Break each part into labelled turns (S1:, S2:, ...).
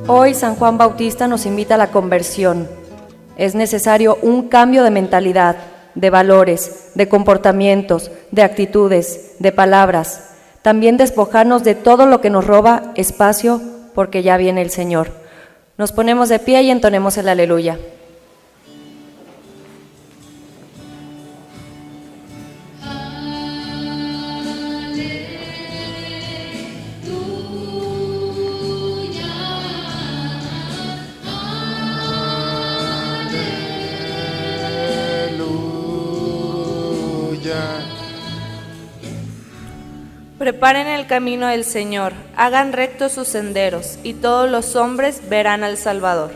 S1: Hoy San Juan Bautista nos invita a la conversión. Es necesario un cambio de mentalidad, de valores, de comportamientos, de actitudes, de palabras. También despojarnos de todo lo que nos roba espacio, porque ya viene el Señor. Nos ponemos de pie y entonemos el aleluya.
S2: Preparen el camino del Señor, hagan rectos sus senderos, y todos los hombres verán al Salvador.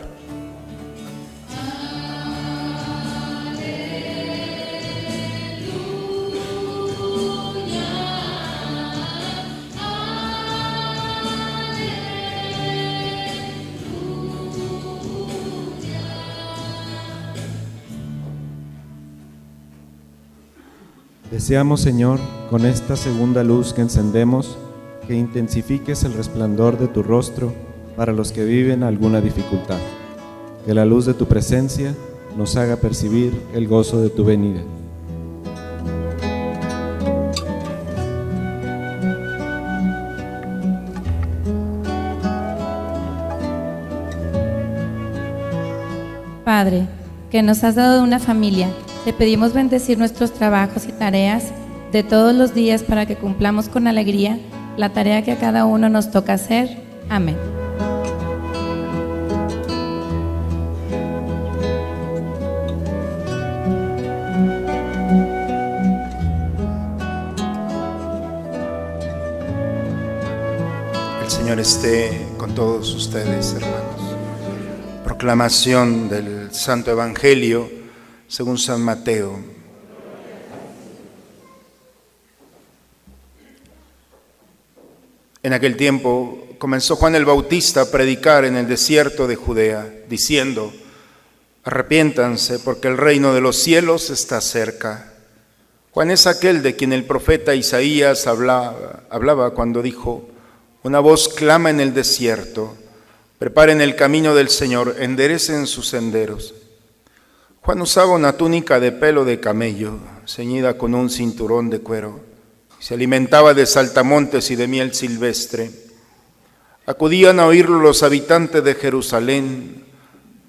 S3: Deseamos, Señor, con esta segunda luz que encendemos, que intensifiques el resplandor de tu rostro para los que viven alguna dificultad. Que la luz de tu presencia nos haga percibir el gozo de tu venida.
S4: Padre, que nos has dado una familia, te pedimos bendecir nuestros trabajos y tareas de todos los días para que cumplamos con alegría la tarea que a cada uno nos toca hacer. Amén.
S5: El Señor esté con todos ustedes, hermanos. Proclamación del Santo Evangelio según San Mateo. En aquel tiempo comenzó Juan el Bautista a predicar en el desierto de Judea, diciendo: arrepiéntanse, porque el reino de los cielos está cerca. Juan es aquel de quien el profeta Isaías hablaba cuando dijo: una voz clama en el desierto, preparen el camino del Señor, enderecen sus senderos. Juan usaba una túnica de pelo de camello, ceñida con un cinturón de cuero. Se alimentaba de saltamontes y de miel silvestre. Acudían a oírlo los habitantes de Jerusalén,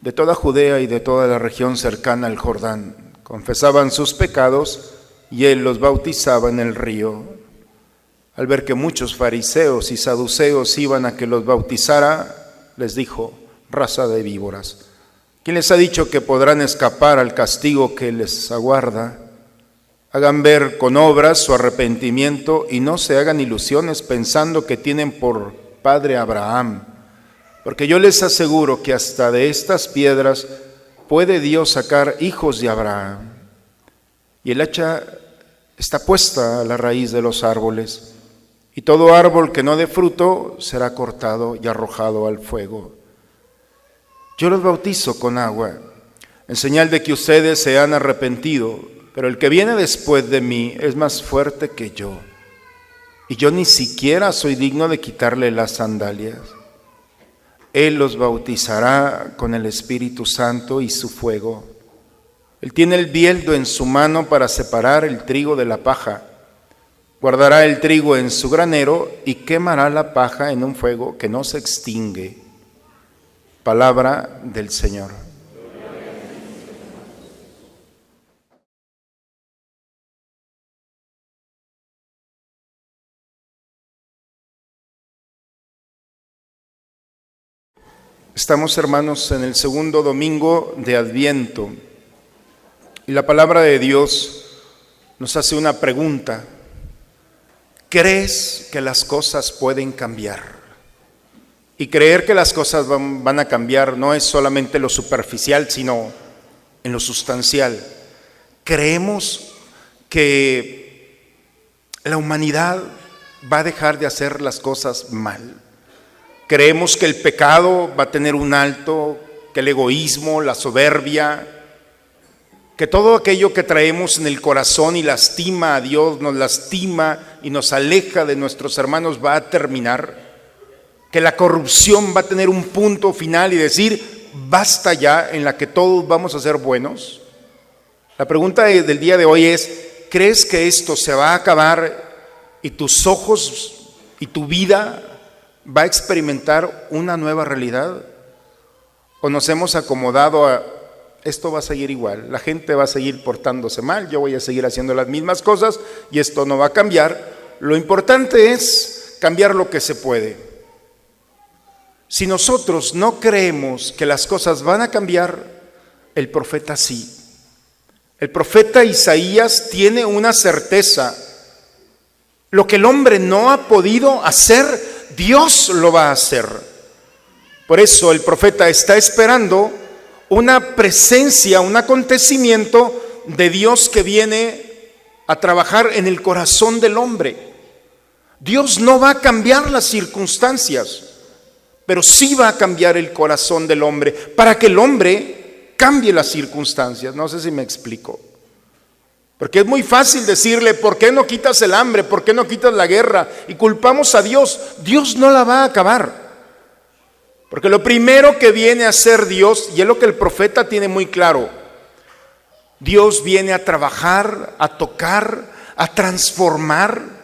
S5: de toda Judea y de toda la región cercana al Jordán. Confesaban sus pecados y él los bautizaba en el río. Al ver que muchos fariseos y saduceos iban a que los bautizara, les dijo: raza de víboras, ¿quién les ha dicho que podrán escapar al castigo que les aguarda? Hagan ver con obras su arrepentimiento y no se hagan ilusiones pensando que tienen por padre a Abraham, porque yo les aseguro que hasta de estas piedras puede Dios sacar hijos de Abraham. Y el hacha está puesta a la raíz de los árboles, y todo árbol que no dé fruto será cortado y arrojado al fuego. Yo los bautizo con agua, en señal de que ustedes se han arrepentido, pero el que viene después de mí es más fuerte que yo, y yo ni siquiera soy digno de quitarle las sandalias. Él los bautizará con el Espíritu Santo y su fuego. Él tiene el bieldo en su mano para separar el trigo de la paja. Guardará el trigo en su granero y quemará la paja en un fuego que no se extingue. Palabra del Señor. Estamos, hermanos, en el segundo domingo de Adviento y la palabra de Dios nos hace una pregunta. ¿Crees que las cosas pueden cambiar? Y creer que las cosas van a cambiar no es solamente lo superficial, sino en lo sustancial. Creemos que la humanidad va a dejar de hacer las cosas mal. Creemos que el pecado va a tener un alto, que el egoísmo, la soberbia, que todo aquello que traemos en el corazón y lastima a Dios, nos lastima y nos aleja de nuestros hermanos, va a terminar. que la corrupción va a tener un punto final y decir, basta ya, en la que todos vamos a ser buenos? La pregunta del día de hoy es, ¿crees que esto se va a acabar y tus ojos y tu vida va a experimentar una nueva realidad? ¿O nos hemos acomodado a esto va a seguir igual, la gente va a seguir portándose mal, yo voy a seguir haciendo las mismas cosas y esto no va a cambiar? Lo importante es cambiar lo que se puede. Si nosotros no creemos que las cosas van a cambiar, el profeta sí. El profeta Isaías tiene una certeza: lo que el hombre no ha podido hacer, Dios lo va a hacer. Por eso el profeta está esperando una presencia, un acontecimiento de Dios que viene a trabajar en el corazón del hombre. Dios no va a cambiar las circunstancias, pero sí va a cambiar el corazón del hombre para que el hombre cambie las circunstancias. No sé si me explico. Porque es muy fácil decirle, ¿por qué no quitas el hambre? ¿Por qué no quitas la guerra? Y culpamos a Dios. Dios no la va a acabar. Porque lo primero que viene a hacer Dios, y es lo que el profeta tiene muy claro, Dios viene a trabajar, a tocar, a transformar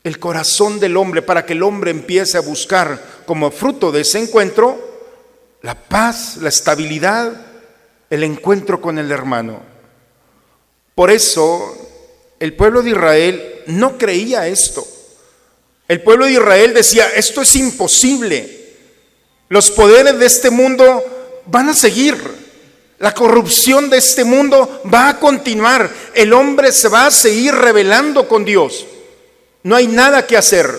S5: el corazón del hombre para que el hombre empiece a buscar como fruto de ese encuentro la paz, la estabilidad, el encuentro con el hermano. Por eso el pueblo de Israel no creía esto. El pueblo de Israel decía, esto es imposible. Los poderes de este mundo van a seguir. La corrupción de este mundo va a continuar. El hombre se va a seguir rebelando con Dios. No hay nada que hacer.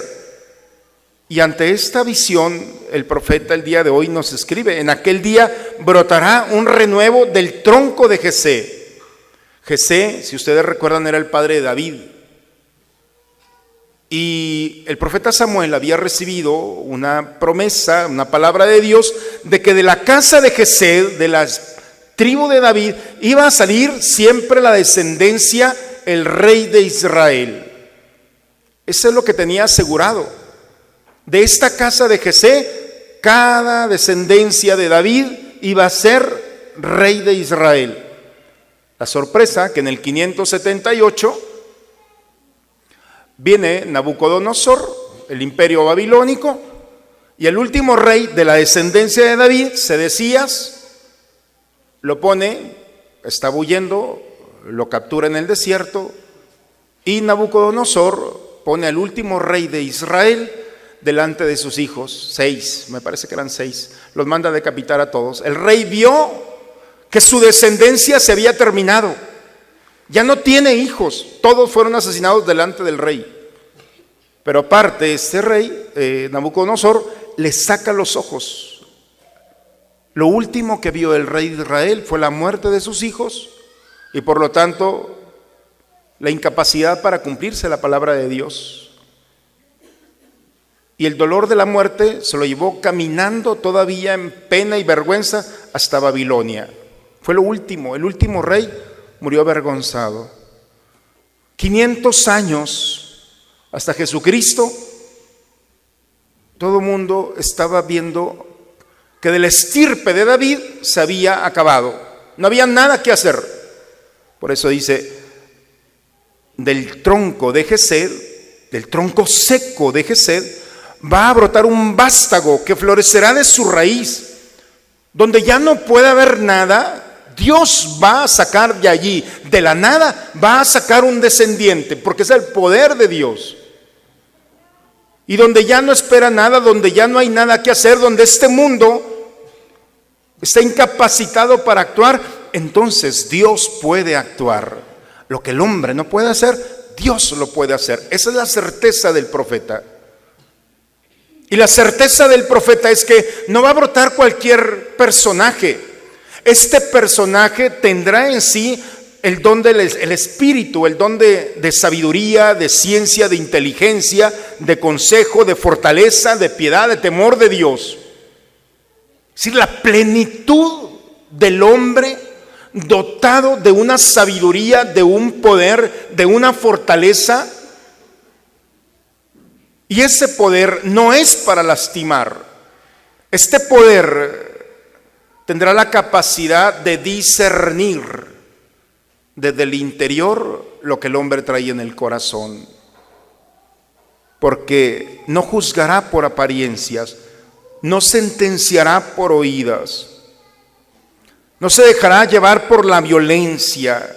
S5: Y ante esta visión, el profeta el día de hoy nos escribe, en aquel día brotará un renuevo del tronco de Jesé. Jesé, si ustedes recuerdan, era el padre de David. Y el profeta Samuel había recibido una promesa, una palabra de Dios, de que de la casa de Jesé, de la tribu de David, iba a salir siempre la descendencia, el rey de Israel. Eso es lo que tenía asegurado. De esta casa de Jesé, cada descendencia de David iba a ser rey de Israel. La sorpresa que en el 578 viene Nabucodonosor, el imperio babilónico, y el último rey de la descendencia de David, Sedecías, lo pone, está huyendo, lo captura en el desierto, y Nabucodonosor pone al último rey de Israel delante de sus hijos, 6, me parece que eran 6, los manda a decapitar a todos. El rey vio que su descendencia se había terminado, ya no tiene hijos, todos fueron asesinados delante del rey. Pero aparte, este rey, Nabucodonosor, le saca los ojos. Lo último que vio el rey de Israel fue la muerte de sus hijos y por lo tanto la incapacidad para cumplirse la palabra de Dios. Y el dolor de la muerte se lo llevó caminando todavía en pena y vergüenza hasta Babilonia. Fue lo último, el último rey murió avergonzado. 500 años hasta Jesucristo, todo el mundo estaba viendo que de la estirpe de David se había acabado. No había nada que hacer. Por eso dice, del tronco de Jesé, del tronco seco de Jesé, va a brotar un vástago que florecerá de su raíz. Donde ya no puede haber nada, Dios va a sacar de allí, de la nada, va a sacar un descendiente, porque es el poder de Dios. Y donde ya no espera nada, donde ya no hay nada que hacer, donde este mundo está incapacitado para actuar, entonces Dios puede actuar. Lo que el hombre no puede hacer, Dios lo puede hacer. Esa es la certeza del profeta. Y la certeza del profeta es que no va a brotar cualquier personaje. Este personaje tendrá en sí el don del espíritu, el don de sabiduría, de ciencia, de inteligencia, de consejo, de fortaleza, de piedad, de temor de Dios. Es decir, la plenitud del hombre dotado de una sabiduría, de un poder, de una fortaleza. Y ese poder no es para lastimar. Este poder tendrá la capacidad de discernir desde el interior lo que el hombre trae en el corazón. Porque no juzgará por apariencias, no sentenciará por oídas, no se dejará llevar por la violencia,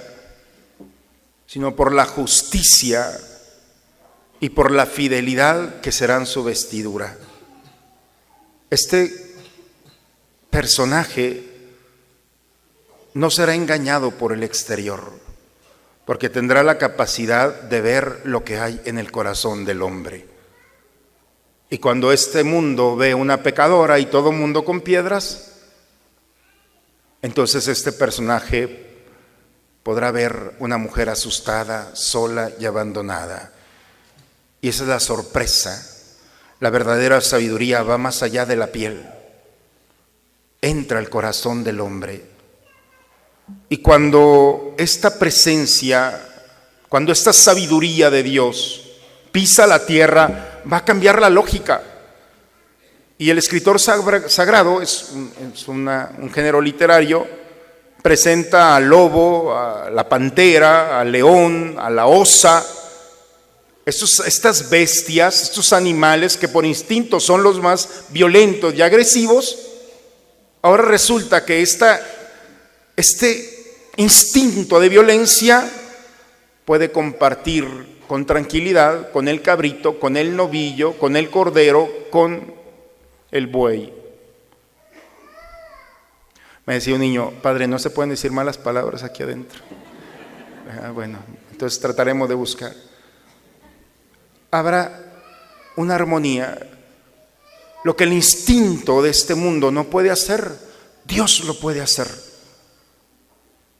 S5: sino por la justicia y por la fidelidad que serán su vestidura. Este personaje no será engañado por el exterior, porque tendrá la capacidad de ver lo que hay en el corazón del hombre. Y cuando este mundo ve una pecadora y todo mundo con piedras, entonces este personaje podrá ver una mujer asustada, sola y abandonada. Y esa es la sorpresa. La verdadera sabiduría va más allá de la piel. Entra al corazón del hombre. Y cuando esta presencia, cuando esta sabiduría de Dios pisa la tierra, va a cambiar la lógica. Y el escritor sagrado es un género literario, presenta al lobo, a la pantera, al león, a la osa, estas bestias, estos animales que por instinto son los más violentos y agresivos. Ahora resulta que este instinto de violencia puede compartir con tranquilidad con el cabrito, con el novillo, con el cordero, con el buey. Me decía un niño: padre, no se pueden decir malas palabras aquí adentro. Bueno, entonces trataremos de buscar. Habrá una armonía. Lo que el instinto de este mundo no puede hacer, Dios lo puede hacer.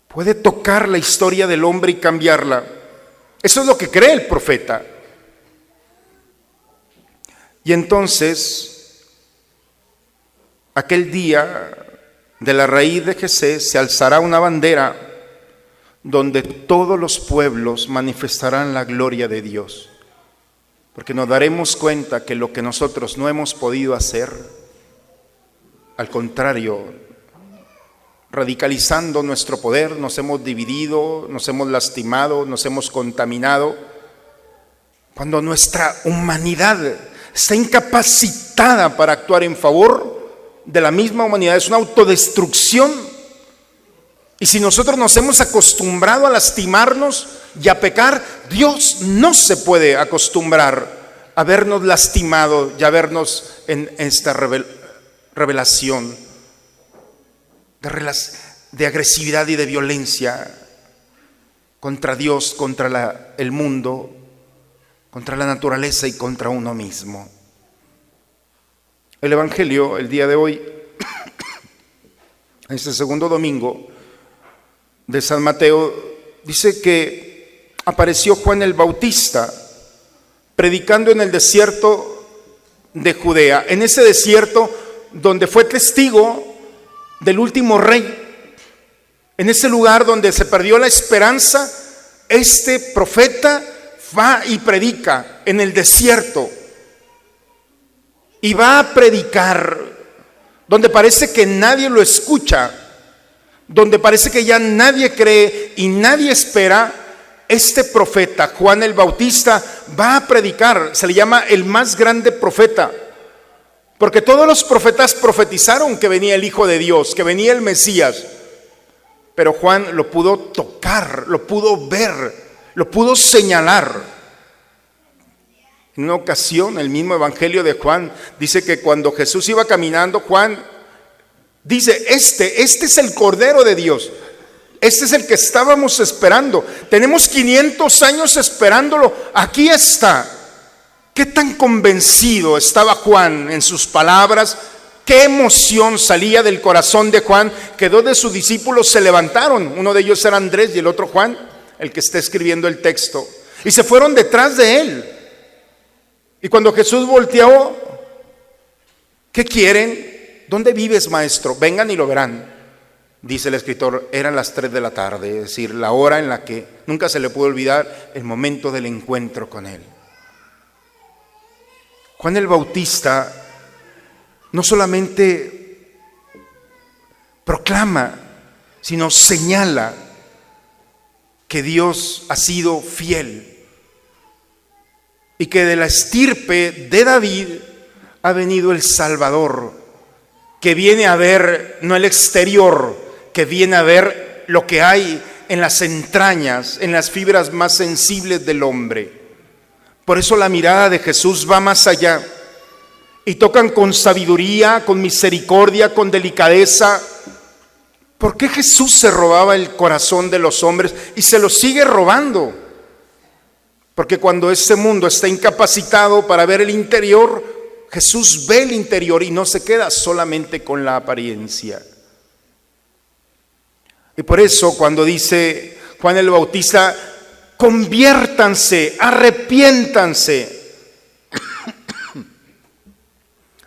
S5: Puede tocar la historia del hombre y cambiarla. Eso es lo que cree el profeta. Y entonces, aquel día, de la raíz de Jesé se alzará una bandera donde todos los pueblos manifestarán la gloria de Dios. Porque nos daremos cuenta que lo que nosotros no hemos podido hacer, al contrario, radicalizando nuestro poder, nos hemos dividido, nos hemos lastimado, nos hemos contaminado. Cuando nuestra humanidad está incapacitada para actuar en favor de la misma humanidad, es una autodestrucción. Y si nosotros nos hemos acostumbrado a lastimarnos y a pecar, Dios no se puede acostumbrar a vernos lastimado y a vernos en esta revelación de agresividad y de violencia contra Dios, contra el mundo, contra la naturaleza y contra uno mismo. El Evangelio, el día de hoy, este segundo domingo de San Mateo, dice que apareció Juan el Bautista predicando en el desierto de Judea, en ese desierto donde fue testigo del último rey, en ese lugar donde se perdió la esperanza. Este profeta va y predica en el desierto, y va a predicar donde parece que nadie lo escucha, donde parece que ya nadie cree y nadie espera. Este profeta, Juan el Bautista, va a predicar. Se le llama el más grande profeta, porque todos los profetas profetizaron que venía el Hijo de Dios, que venía el Mesías, pero Juan lo pudo tocar, lo pudo ver, lo pudo señalar. En una ocasión, el mismo Evangelio de Juan dice que cuando Jesús iba caminando, Juan dice: este es el Cordero de Dios, este es el que estábamos esperando, tenemos 500 años esperándolo, aquí está. ¿Qué tan convencido estaba Juan en sus palabras? ¿Qué emoción salía del corazón de Juan? Que dos de sus discípulos se levantaron, uno de ellos era Andrés y el otro Juan, el que está escribiendo el texto, y se fueron detrás de él. Y cuando Jesús volteó: ¿qué quieren? ¿Dónde vives, maestro? Vengan y lo verán. Dice el escritor, eran las 3 de la tarde, es decir, la hora en la que nunca se le pudo olvidar el momento del encuentro con él. Juan el Bautista no solamente proclama, sino señala que Dios ha sido fiel y que de la estirpe de David ha venido el Salvador, que viene a ver no el exterior, que viene a ver lo que hay en las entrañas, en las fibras más sensibles del hombre. Por eso la mirada de Jesús va más allá y tocan con sabiduría, con misericordia, con delicadeza. ¿Por qué Jesús se robaba el corazón de los hombres y se lo sigue robando? Porque cuando este mundo está incapacitado para ver el interior, Jesús ve el interior y no se queda solamente con la apariencia. Y por eso cuando dice Juan el Bautista, conviértanse, arrepiéntanse.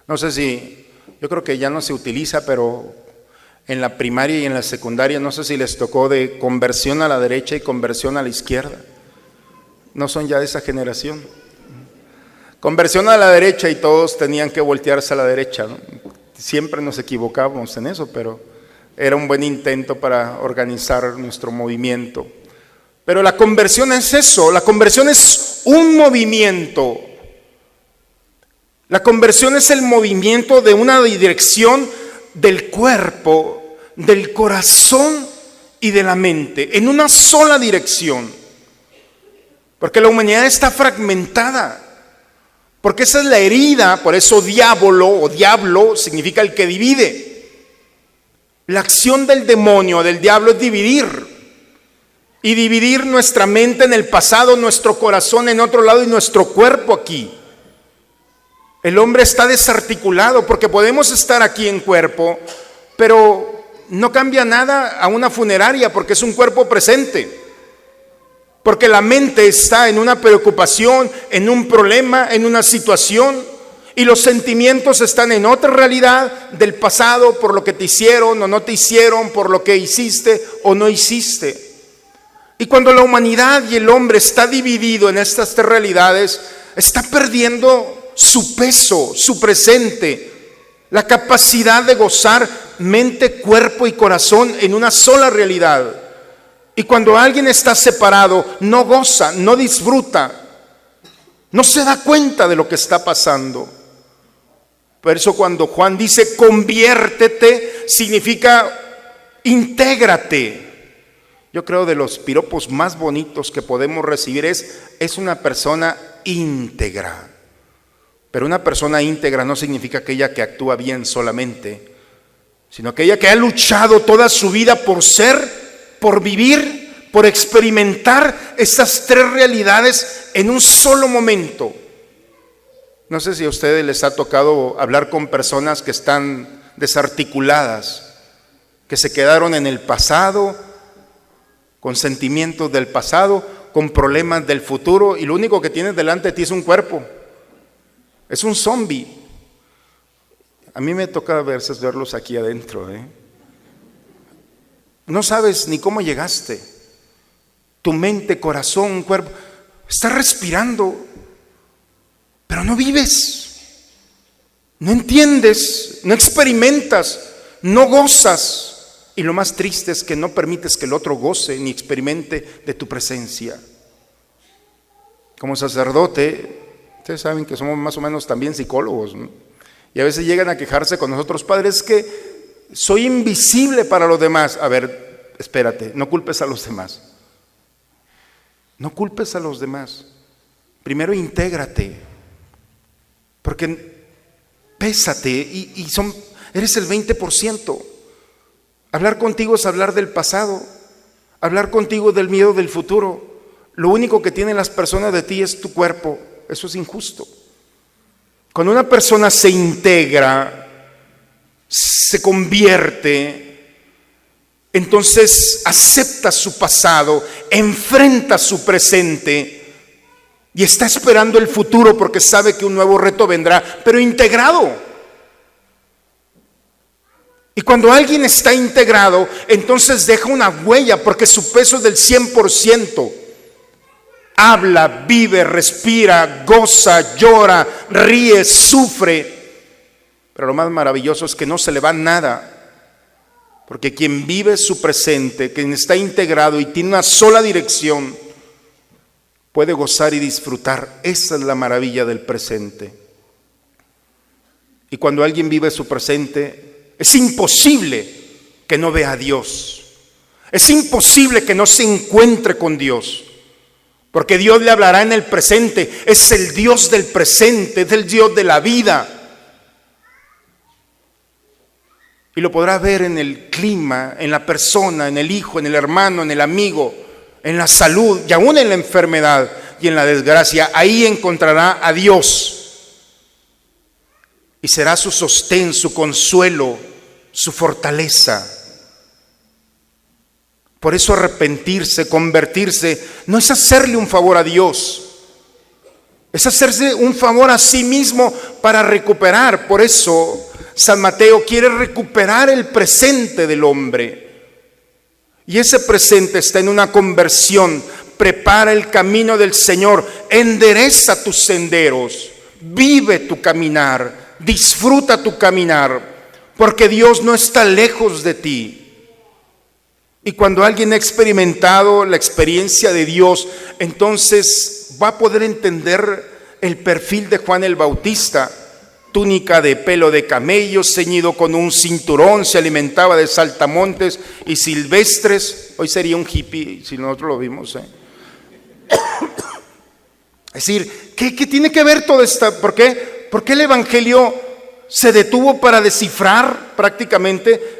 S5: No sé si, yo creo que ya no se utiliza, pero en la primaria y en la secundaria, no sé si les tocó de conversión a la derecha y conversión a la izquierda. No son ya de esa generación. Conversión a la derecha y todos tenían que voltearse a la derecha, ¿no? Siempre nos equivocábamos en eso, pero era un buen intento para organizar nuestro movimiento. Pero la conversión es eso, la conversión es un movimiento. La conversión es el movimiento de una dirección del cuerpo, del corazón y de la mente, en una sola dirección. Porque la humanidad está fragmentada, porque esa es la herida, por eso diablo significa el que divide. La acción del demonio, del diablo, es dividir. Y dividir nuestra mente en el pasado, nuestro corazón en otro lado y nuestro cuerpo aquí. El hombre está desarticulado porque podemos estar aquí en cuerpo, pero no cambia nada a una funeraria porque es un cuerpo presente. Porque la mente está en una preocupación, en un problema, en una situación, y los sentimientos están en otra realidad del pasado, por lo que te hicieron o no te hicieron, por lo que hiciste o no hiciste. Y cuando la humanidad y el hombre está dividido en estas tres realidades, está perdiendo su peso, su presente, la capacidad de gozar mente, cuerpo y corazón en una sola realidad. Y cuando alguien está separado, no goza, no disfruta, no se da cuenta de lo que está pasando. Por eso cuando Juan dice conviértete, significa intégrate. Yo creo de los piropos más bonitos que podemos recibir es una persona íntegra. Pero una persona íntegra no significa aquella que actúa bien solamente, sino aquella que ha luchado toda su vida por ser, por vivir, por experimentar esas tres realidades en un solo momento. No sé si a ustedes les ha tocado hablar con personas que están desarticuladas, que se quedaron en el pasado, con sentimientos del pasado, con problemas del futuro, y lo único que tienes delante de ti es un cuerpo, es un zombie. A mí me toca a veces verlos aquí adentro, No sabes ni cómo llegaste. Tu mente, corazón, cuerpo, estás respirando, pero no vives, no entiendes, no experimentas, no gozas. Y lo más triste es que no permites que el otro goce ni experimente de tu presencia. Como sacerdote, ustedes saben que somos más o menos también psicólogos, ¿no? Y a veces llegan a quejarse con nosotros, padres, que soy invisible para los demás. A ver, espérate, no culpes a los demás. No culpes a los demás. Primero intégrate, porque pésate y eres el 20%. Hablar contigo es hablar del pasado, hablar contigo del miedo del futuro. Lo único que tienen las personas de ti es tu cuerpo. Eso es injusto. Cuando una persona se integra, se convierte, entonces acepta su pasado, enfrenta su presente y está esperando el futuro porque sabe que un nuevo reto vendrá, pero integrado. Y cuando alguien está integrado, entonces deja una huella porque su peso es del 100%. habla, vive, respira, goza, llora, ríe, sufre. Pero lo más maravilloso es que no se le va nada. Porque quien vive su presente, quien está integrado y tiene una sola dirección, puede gozar y disfrutar. Esa es la maravilla del presente. Y cuando alguien vive su presente, es imposible que no vea a Dios. Es imposible que no se encuentre con Dios. Porque Dios le hablará en el presente. Es el Dios del presente, es el Dios de la vida. Y lo podrá ver en el clima, en la persona, en el hijo, en el hermano, en el amigo, en la salud y aún en la enfermedad y en la desgracia. Ahí encontrará a Dios. Y será su sostén, su consuelo, su fortaleza. Por eso arrepentirse, convertirse, no es hacerle un favor a Dios. Es hacerse un favor a sí mismo para recuperar. Por eso San Mateo quiere recuperar el presente del hombre. Y ese presente está en una conversión. Prepara el camino del Señor, endereza tus senderos, vive tu caminar, disfruta tu caminar, porque Dios no está lejos de ti. Y cuando alguien ha experimentado la experiencia de Dios, entonces va a poder entender el perfil de Juan el Bautista. Túnica de pelo de camello, ceñido con un cinturón, se alimentaba de saltamontes y silvestres. Hoy sería un hippie si nosotros lo vimos. Es decir, ¿qué tiene que ver todo esto? ¿Por qué el Evangelio se detuvo para descifrar prácticamente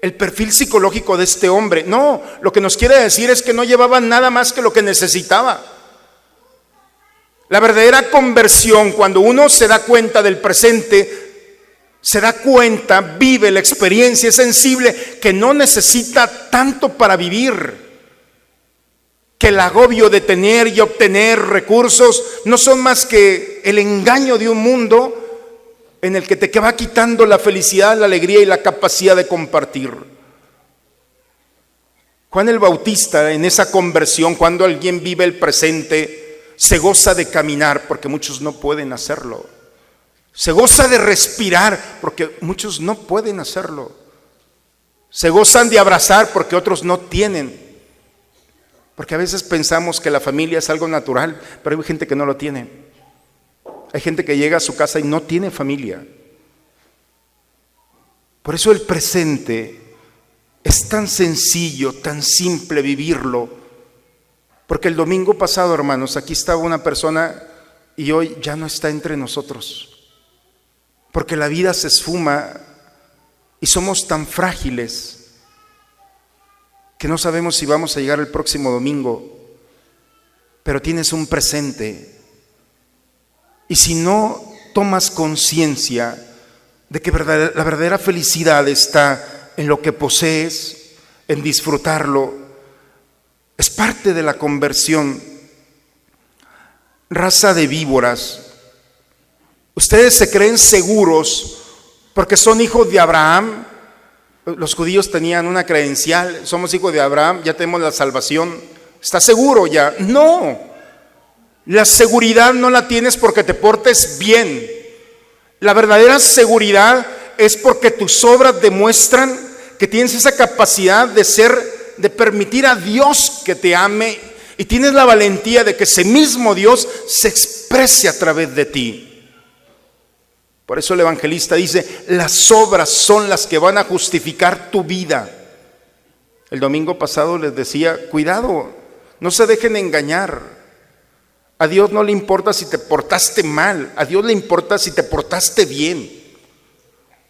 S5: el perfil psicológico de este hombre? No, lo que nos quiere decir es que no llevaba nada más que lo que necesitaba. La verdadera conversión, cuando uno se da cuenta del presente, se da cuenta, vive la experiencia, es sensible, que no necesita tanto para vivir, que el agobio de tener y obtener recursos no son más que el engaño de un mundo en el que te va quitando la felicidad, la alegría y la capacidad de compartir. Juan el Bautista, en esa conversión, cuando alguien vive el presente, se goza de caminar porque muchos no pueden hacerlo. Se goza de respirar porque muchos no pueden hacerlo. Se gozan de abrazar porque otros no tienen. Porque a veces pensamos que la familia es algo natural, pero hay gente que no lo tiene. Hay gente que llega a su casa y no tiene familia. Por eso el presente es tan sencillo, tan simple vivirlo. Porque el domingo pasado, hermanos, aquí estaba una persona y hoy ya no está entre nosotros. Porque la vida se esfuma y somos tan frágiles que no sabemos si vamos a llegar el próximo domingo. Pero tienes un presente. Y si no tomas conciencia de que la verdadera felicidad está en lo que posees, en disfrutarlo, es parte de la conversión. Raza de víboras, ustedes se creen seguros porque son hijos de Abraham. Los judíos tenían una credencial: somos hijos de Abraham, ya tenemos la salvación. ¿Estás seguro ya? No, la seguridad no la tienes porque te portes bien. La verdadera seguridad es porque tus obras demuestran que tienes esa capacidad de permitir a Dios que te ame, y tienes la valentía de que ese mismo Dios se exprese a través de ti. Por eso el evangelista dice: las obras son las que van a justificar tu vida. El domingo pasado les decía: cuidado, no se dejen engañar. A Dios no le importa si te portaste mal, a Dios le importa si te portaste bien.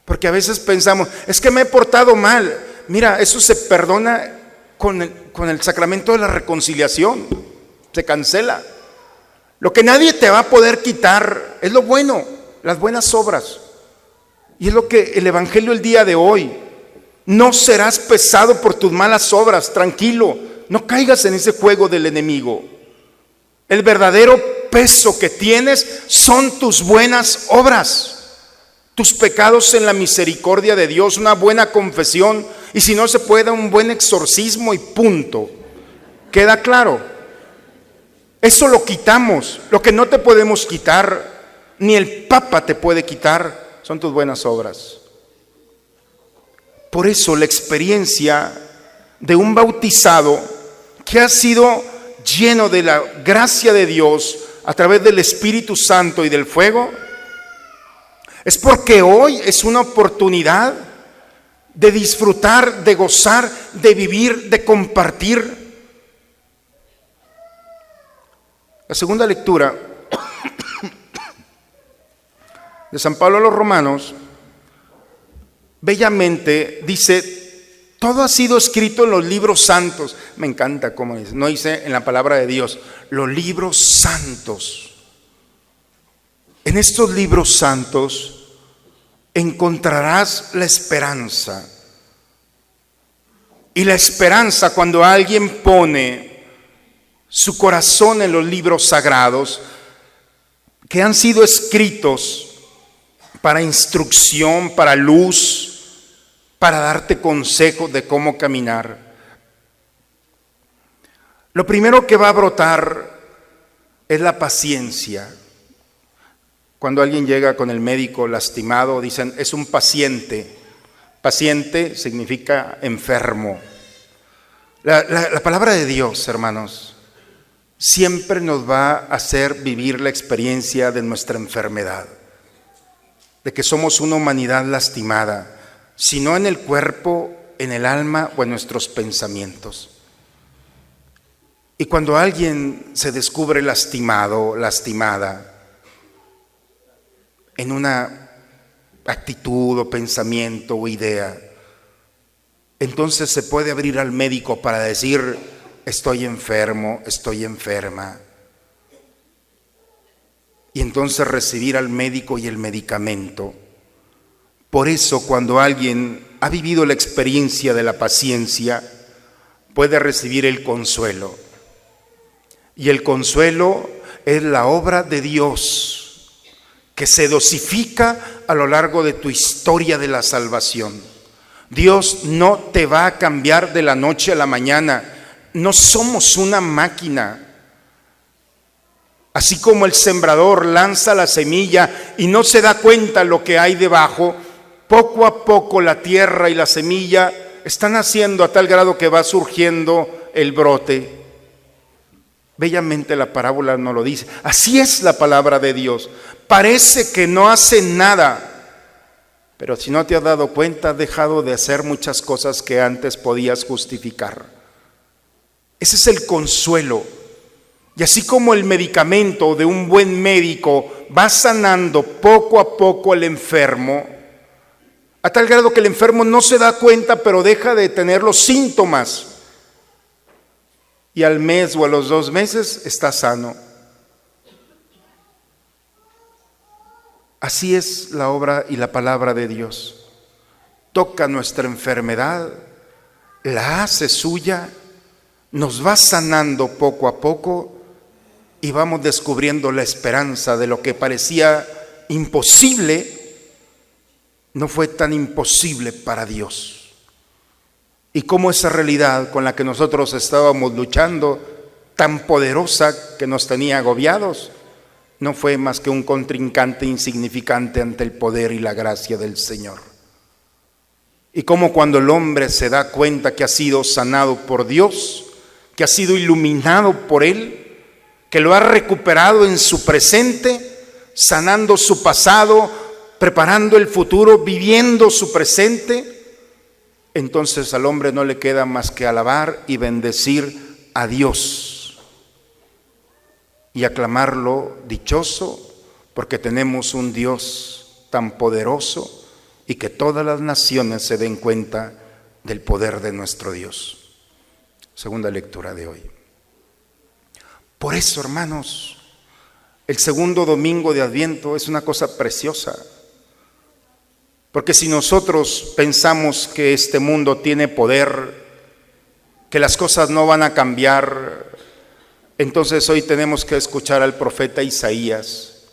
S5: Porque a veces pensamos: es que me he portado mal. Mira, eso se perdona con el sacramento de la reconciliación, se cancela. Lo que nadie te va a poder quitar es lo bueno, las buenas obras. Y es lo que el Evangelio el día de hoy: no serás pesado por tus malas obras. Tranquilo, no caigas en ese juego del enemigo. El verdadero peso que tienes son tus buenas obras, tus pecados en la misericordia de Dios, una buena confesión, y si no se puede, un buen exorcismo y punto. ¿Queda claro? Eso lo quitamos. Lo que no te podemos quitar, ni el Papa te puede quitar, son tus buenas obras. Por eso la experiencia de un bautizado que ha sido lleno de la gracia de Dios a través del Espíritu Santo y del fuego, es porque hoy es una oportunidad de disfrutar, de gozar, de vivir, de compartir. La segunda lectura de San Pablo a los Romanos bellamente dice: todo ha sido escrito en los libros santos. Me encanta cómo dice, no dice en la palabra de Dios, los libros santos. En estos libros santos encontrarás la esperanza. Y la esperanza, cuando alguien pone su corazón en los libros sagrados, que han sido escritos para instrucción, para luz, para darte consejos de cómo caminar. Lo primero que va a brotar es la paciencia. Cuando alguien llega con el médico lastimado, dicen, es un paciente. Paciente significa enfermo. La palabra de Dios, hermanos, siempre nos va a hacer vivir la experiencia de nuestra enfermedad, de que somos una humanidad lastimada, si no en el cuerpo, en el alma o en nuestros pensamientos. Y cuando alguien se descubre lastimado, lastimada, en una actitud o pensamiento o idea, entonces se puede abrir al médico para decir, estoy enfermo, estoy enferma. Y entonces recibir al médico y el medicamento. Por eso cuando alguien ha vivido la experiencia de la paciencia, puede recibir el consuelo. Y el consuelo es la obra de Dios, que se dosifica a lo largo de tu historia de la salvación. Dios no te va a cambiar de la noche a la mañana. No somos una máquina. Así como el sembrador lanza la semilla y no se da cuenta lo que hay debajo, poco a poco la tierra y la semilla están haciendo a tal grado que va surgiendo el brote. Bellamente la parábola nos lo dice. Así es la palabra de Dios. Parece que no hace nada, pero si no te has dado cuenta, has dejado de hacer muchas cosas que antes podías justificar. Ese es el consuelo. Y así como el medicamento de un buen médico va sanando poco a poco al enfermo, a tal grado que el enfermo no se da cuenta, pero deja de tener los síntomas. Y al mes o a los 2 meses está sano. Así es la obra y la palabra de Dios. Toca nuestra enfermedad, la hace suya, nos va sanando poco a poco y vamos descubriendo la esperanza de lo que parecía imposible, no fue tan imposible para Dios. Y cómo esa realidad con la que nosotros estábamos luchando, tan poderosa que nos tenía agobiados, no fue más que un contrincante insignificante ante el poder y la gracia del Señor. Y cómo cuando el hombre se da cuenta que ha sido sanado por Dios, que ha sido iluminado por Él, que lo ha recuperado en su presente, sanando su pasado, preparando el futuro, viviendo su presente, entonces al hombre no le queda más que alabar y bendecir a Dios y aclamarlo dichoso, porque tenemos un Dios tan poderoso y que todas las naciones se den cuenta del poder de nuestro Dios. Segunda lectura de hoy. Por eso, hermanos, el segundo domingo de Adviento es una cosa preciosa. Porque si nosotros pensamos que este mundo tiene poder, que las cosas no van a cambiar, entonces hoy tenemos que escuchar al profeta Isaías.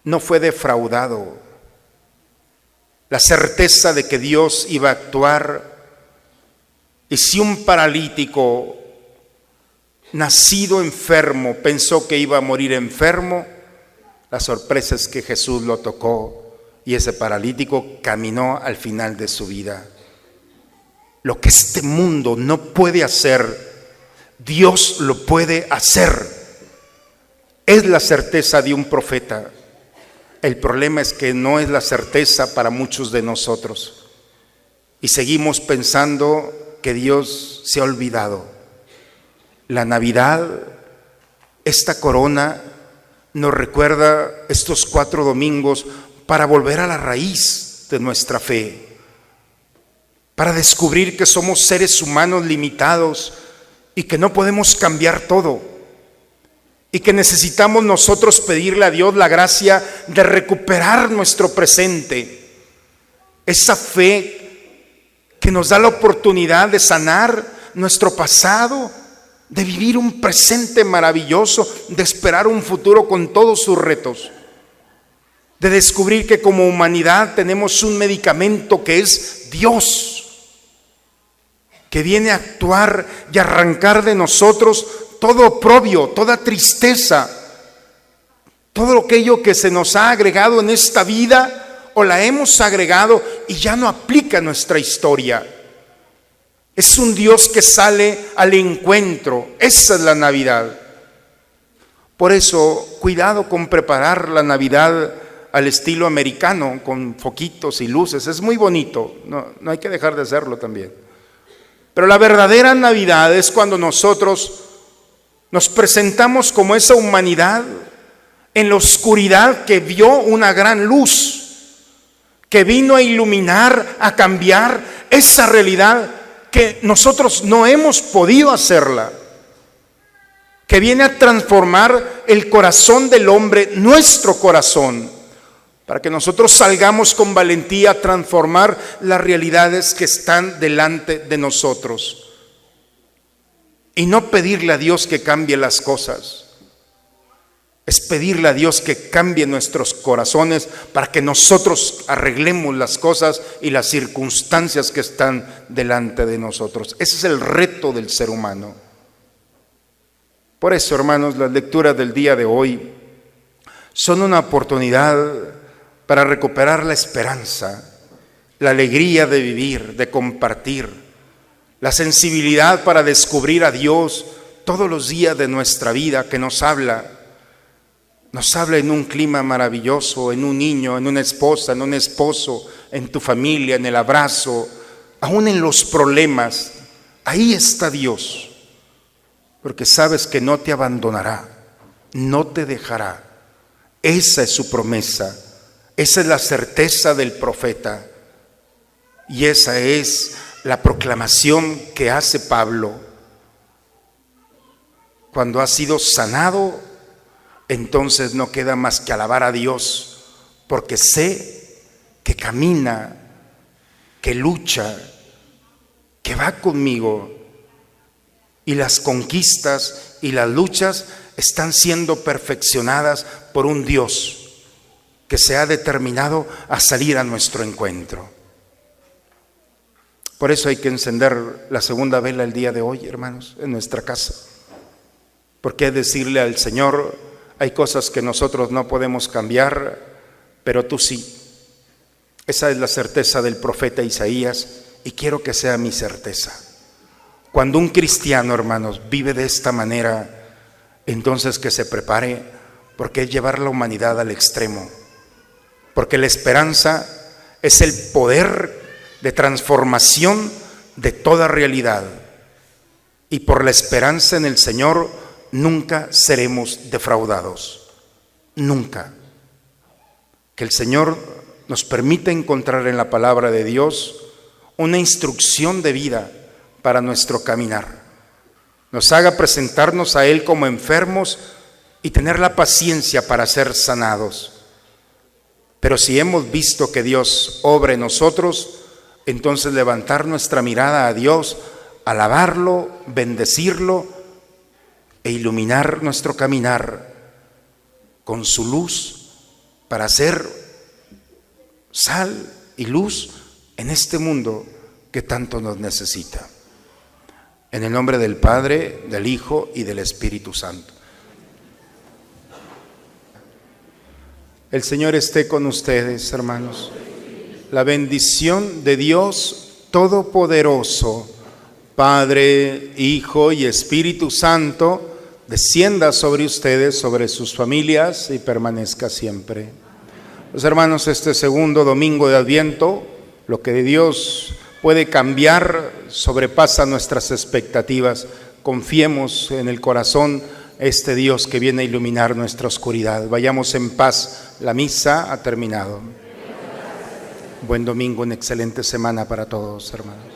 S5: No fue defraudado. La certeza de que Dios iba a actuar. Y si un paralítico nacido enfermo, pensó que iba a morir enfermo. La sorpresa es que Jesús lo tocó y ese paralítico caminó al final de su vida. Lo que este mundo no puede hacer, Dios lo puede hacer. Es la certeza de un profeta. El problema es que no es la certeza para muchos de nosotros. Y seguimos pensando que Dios se ha olvidado. La Navidad, esta corona, nos recuerda estos 4 domingos para volver a la raíz de nuestra fe, para descubrir que somos seres humanos limitados y que no podemos cambiar todo, y que necesitamos nosotros pedirle a Dios la gracia de recuperar nuestro presente, esa fe que nos da la oportunidad de sanar nuestro pasado, de vivir un presente maravilloso, de esperar un futuro con todos sus retos, de descubrir que como humanidad tenemos un medicamento que es Dios, que viene a actuar y arrancar de nosotros todo oprobio, toda tristeza, todo aquello que se nos ha agregado en esta vida o la hemos agregado y ya no aplica a nuestra historia. Es un Dios que sale al encuentro. Esa es la Navidad. Por eso, cuidado con preparar la Navidad al estilo americano, con foquitos y luces. Es muy bonito, no hay que dejar de hacerlo también. Pero la verdadera Navidad es cuando nosotros nos presentamos como esa humanidad en la oscuridad que vio una gran luz, que vino a iluminar, a cambiar esa realidad que nosotros no hemos podido hacerla, que viene a transformar el corazón del hombre, nuestro corazón, para que nosotros salgamos con valentía a transformar las realidades que están delante de nosotros. Y no pedirle a Dios que cambie las cosas, es pedirle a Dios que cambie nuestros corazones para que nosotros arreglemos las cosas y las circunstancias que están delante de nosotros. Ese es el reto del ser humano. Por eso, hermanos, las lecturas del día de hoy son una oportunidad para recuperar la esperanza, la alegría de vivir, de compartir, la sensibilidad para descubrir a Dios todos los días de nuestra vida, que nos habla en un clima maravilloso, en un niño, en una esposa, en un esposo, en tu familia, en el abrazo, aún en los problemas. Ahí está Dios, porque sabes que no te abandonará, no te dejará. Esa es su promesa, esa es la certeza del profeta y esa es la proclamación que hace Pablo. Cuando ha sido sanado, entonces no queda más que alabar a Dios, porque sé que camina, que lucha, que va conmigo, y las conquistas y las luchas están siendo perfeccionadas por un Dios que se ha determinado a salir a nuestro encuentro. Por eso hay que encender la segunda vela el día de hoy, hermanos, en nuestra casa. Porque decirle al Señor, hay cosas que nosotros no podemos cambiar, pero tú sí. Esa es la certeza del profeta Isaías y quiero que sea mi certeza. Cuando un cristiano, hermanos, vive de esta manera, entonces que se prepare, porque es llevar la humanidad al extremo. Porque la esperanza es el poder de transformación de toda realidad. Y por la esperanza en el Señor nunca seremos defraudados. Nunca. Que el Señor nos permita encontrar en la palabra de Dios una instrucción de vida para nuestro caminar. Nos haga presentarnos a Él como enfermos y tener la paciencia para ser sanados. Pero si hemos visto que Dios obra en nosotros, entonces levantar nuestra mirada a Dios, alabarlo, bendecirlo e iluminar nuestro caminar con su luz para ser sal y luz en este mundo que tanto nos necesita. En el nombre del Padre, del Hijo y del Espíritu Santo. El Señor esté con ustedes, hermanos. La bendición de Dios Todopoderoso, Padre, Hijo y Espíritu Santo, descienda sobre ustedes, sobre sus familias y permanezca siempre. Los hermanos, este segundo domingo de Adviento, lo que de Dios puede cambiar sobrepasa nuestras expectativas. Confiemos en el corazón este Dios que viene a iluminar nuestra oscuridad. Vayamos en paz. La misa ha terminado. Buen domingo, una excelente semana para todos, hermanos.